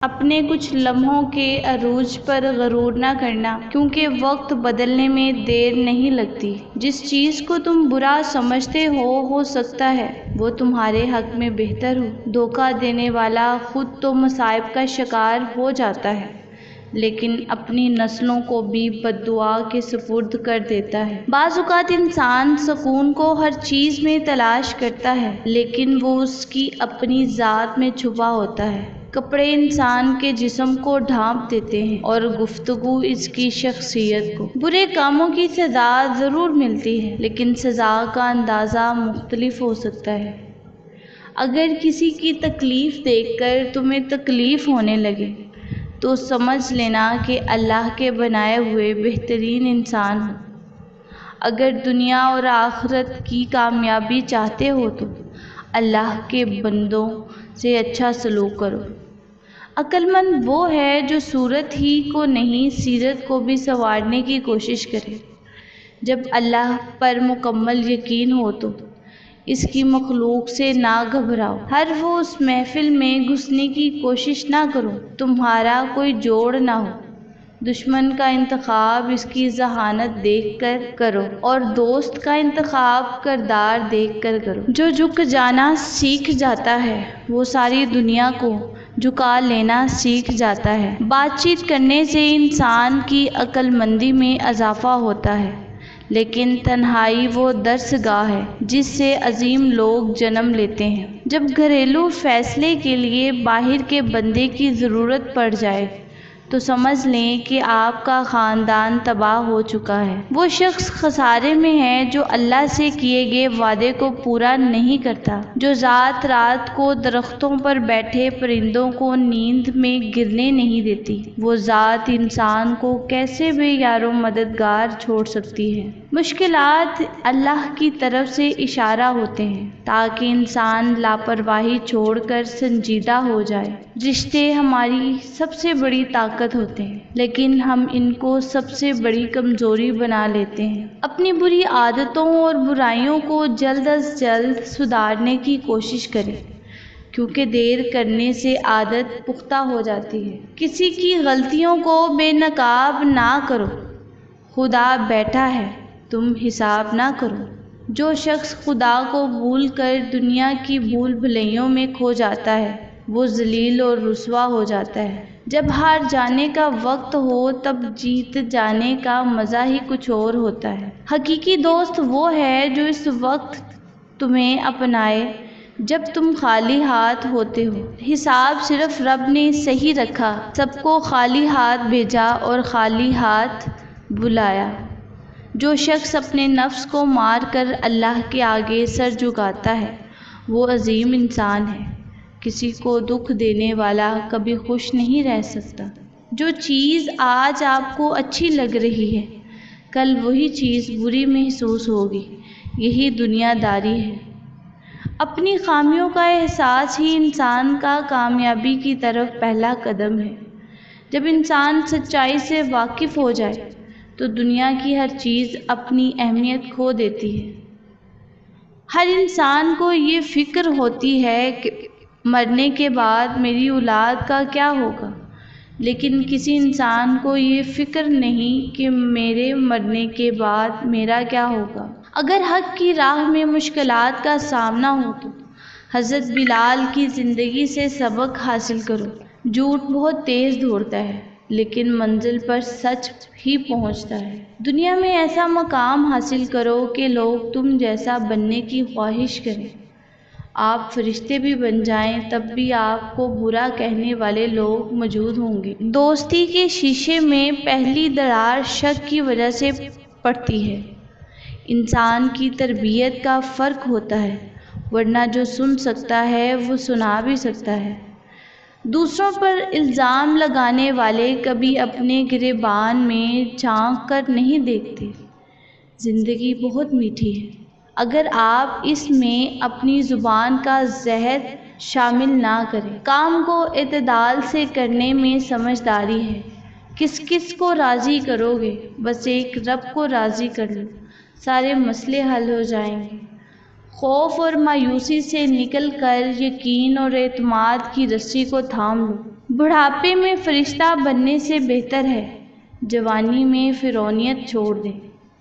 اپنے کچھ لمحوں کے عروج پر غرور نہ کرنا، کیونکہ وقت بدلنے میں دیر نہیں لگتی۔ جس چیز کو تم برا سمجھتے ہو سکتا ہے وہ تمہارے حق میں بہتر ہو۔ دھوکہ دینے والا خود تو مصائب کا شکار ہو جاتا ہے، لیکن اپنی نسلوں کو بھی بددعا کے سپرد کر دیتا ہے۔ بعض اوقات انسان سکون کو ہر چیز میں تلاش کرتا ہے، لیکن وہ اس کی اپنی ذات میں چھپا ہوتا ہے۔ کپڑے انسان کے جسم کو ڈھانپ دیتے ہیں اور گفتگو اس کی شخصیت کو۔ برے کاموں کی سزا ضرور ملتی ہے، لیکن سزا کا اندازہ مختلف ہو سکتا ہے۔ اگر کسی کی تکلیف دیکھ کر تمہیں تکلیف ہونے لگے تو سمجھ لینا کہ اللہ کے بنائے ہوئے بہترین انسان ہو۔ اگر دنیا اور آخرت کی کامیابی چاہتے ہو تو اللہ کے بندوں سے اچھا سلوک کرو۔ عقل مند وہ ہے جو صورت ہی کو نہیں سیرت کو بھی سنوارنے کی کوشش کرے۔ جب اللہ پر مکمل یقین ہو تو اس کی مخلوق سے نہ گھبراؤ۔ ہر وہ اس محفل میں گھسنے کی کوشش نہ کرو تمہارا کوئی جوڑ نہ ہو۔ دشمن کا انتخاب اس کی ذہانت دیکھ کر کرو اور دوست کا انتخاب کردار دیکھ کر کرو۔ جو جھک جانا سیکھ جاتا ہے وہ ساری دنیا کو جھکا لینا سیکھ جاتا ہے۔ بات چیت کرنے سے انسان کی عقل مندی میں اضافہ ہوتا ہے، لیکن تنہائی وہ درس گاہ ہے جس سے عظیم لوگ جنم لیتے ہیں۔ جب گھریلو فیصلے کے لیے باہر کے بندے کی ضرورت پڑ جائے تو سمجھ لیں کہ آپ کا خاندان تباہ ہو چکا ہے۔ وہ شخص خسارے میں ہے جو اللہ سے کیے گئے وعدے کو پورا نہیں کرتا، جو ذات رات کو درختوں پر بیٹھے پرندوں کو نیند میں گرنے نہیں دیتی۔ وہ ذات انسان کو کیسے بے یار و مددگار چھوڑ سکتی ہے۔ مشکلات اللہ کی طرف سے اشارہ ہوتے ہیں تاکہ انسان لاپرواہی چھوڑ کر سنجیدہ ہو جائے۔ رشتے ہماری سب سے بڑی طاقت ہوتے ہیں، لیکن ہم ان کو سب سے بڑی کمزوری بنا لیتے ہیں۔ اپنی بری عادتوں اور برائیوں کو جلد از جلد سدھارنے کی کوشش کریں، کیونکہ دیر کرنے سے عادت پختہ ہو جاتی ہے۔ کسی کی غلطیوں کو بے نقاب نہ کرو، خدا بیٹھا ہے، تم حساب نہ کرو۔ جو شخص خدا کو بھول کر دنیا کی بھول بھلیوں میں کھو جاتا ہے وہ ذلیل اور رسوا ہو جاتا ہے۔ جب ہار جانے کا وقت ہو تب جیت جانے کا مزہ ہی کچھ اور ہوتا ہے۔ حقیقی دوست وہ ہے جو اس وقت تمہیں اپنائے جب تم خالی ہاتھ ہوتے ہو۔ حساب صرف رب نے صحیح رکھا، سب کو خالی ہاتھ بھیجا اور خالی ہاتھ بلایا۔ جو شخص اپنے نفس کو مار کر اللہ کے آگے سر جھکاتا ہے وہ عظیم انسان ہے۔ کسی کو دکھ دینے والا کبھی خوش نہیں رہ سکتا۔ جو چیز آج آپ کو اچھی لگ رہی ہے کل وہی چیز بری محسوس ہوگی، یہی دنیا داری ہے۔ اپنی خامیوں کا احساس ہی انسان کا کامیابی کی طرف پہلا قدم ہے۔ جب انسان سچائی سے واقف ہو جائے تو دنیا کی ہر چیز اپنی اہمیت کھو دیتی ہے۔ ہر انسان کو یہ فکر ہوتی ہے کہ مرنے کے بعد میری اولاد کا کیا ہوگا، لیکن کسی انسان کو یہ فکر نہیں کہ میرے مرنے کے بعد میرا کیا ہوگا۔ اگر حق کی راہ میں مشکلات کا سامنا ہو تو حضرت بلال کی زندگی سے سبق حاصل کرو۔ جھوٹ بہت تیز دوڑتا ہے لیکن منزل پر سچ ہی پہنچتا ہے۔ دنیا میں ایسا مقام حاصل کرو کہ لوگ تم جیسا بننے کی خواہش کریں۔ آپ فرشتے بھی بن جائیں تب بھی آپ کو برا کہنے والے لوگ موجود ہوں گے۔ دوستی کے شیشے میں پہلی دراڑ شک کی وجہ سے پڑتی ہے۔ انسان کی تربیت کا فرق ہوتا ہے، ورنہ جو سن سکتا ہے وہ سنا بھی سکتا ہے۔ دوسروں پر الزام لگانے والے کبھی اپنے گریبان میں جھانک کر نہیں دیکھتے۔ زندگی بہت میٹھی ہے، اگر آپ اس میں اپنی زبان کا زہر شامل نہ کریں۔ کام کو اعتدال سے کرنے میں سمجھداری ہے۔ کس کس کو راضی کرو گے؟ بس ایک رب کو راضی کر لو، سارے مسئلے حل ہو جائیں گے۔ خوف اور مایوسی سے نکل کر یقین اور اعتماد کی رسی کو تھام لو۔ بڑھاپے میں فرشتہ بننے سے بہتر ہے جوانی میں فرعونیت چھوڑ دے۔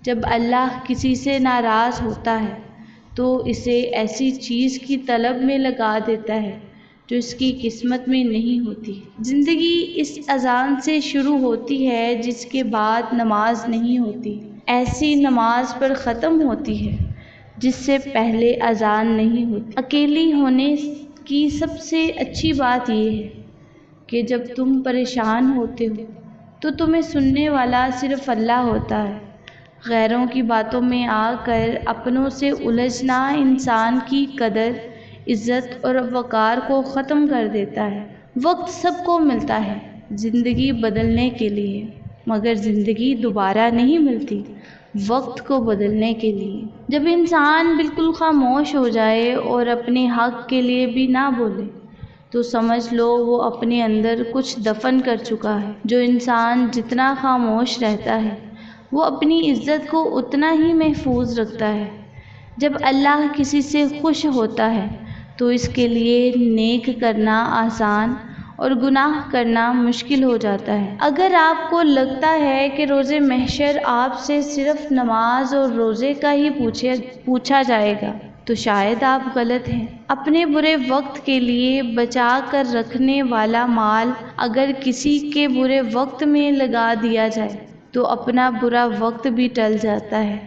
جب اللہ کسی سے ناراض ہوتا ہے تو اسے ایسی چیز کی طلب میں لگا دیتا ہے جو اس کی قسمت میں نہیں ہوتی۔ زندگی اس اذان سے شروع ہوتی ہے جس کے بعد نماز نہیں ہوتی، ایسی نماز پر ختم ہوتی ہے جس سے پہلے اذان نہیں ہوتی۔ اکیلی ہونے کی سب سے اچھی بات یہ ہے کہ جب تم پریشان ہوتے ہو تو تمہیں سننے والا صرف اللہ ہوتا ہے۔ غیروں کی باتوں میں آ کر اپنوں سے الجھنا انسان کی قدر، عزت اور وقار کو ختم کر دیتا ہے۔ وقت سب کو ملتا ہے زندگی بدلنے کے لیے، مگر زندگی دوبارہ نہیں ملتی وقت کو بدلنے کے لیے۔ جب انسان بالکل خاموش ہو جائے اور اپنے حق کے لیے بھی نہ بولے تو سمجھ لو وہ اپنے اندر کچھ دفن کر چکا ہے۔ جو انسان جتنا خاموش رہتا ہے وہ اپنی عزت کو اتنا ہی محفوظ رکھتا ہے۔ جب اللہ کسی سے خوش ہوتا ہے تو اس کے لیے نیک کرنا آسان اور گناہ کرنا مشکل ہو جاتا ہے۔ اگر آپ کو لگتا ہے کہ روز محشر آپ سے صرف نماز اور روزے کا ہی پوچھا جائے گا تو شاید آپ غلط ہیں۔ اپنے برے وقت کے لیے بچا کر رکھنے والا مال اگر کسی کے برے وقت میں لگا دیا جائے تو اپنا برا وقت بھی ٹل جاتا ہے۔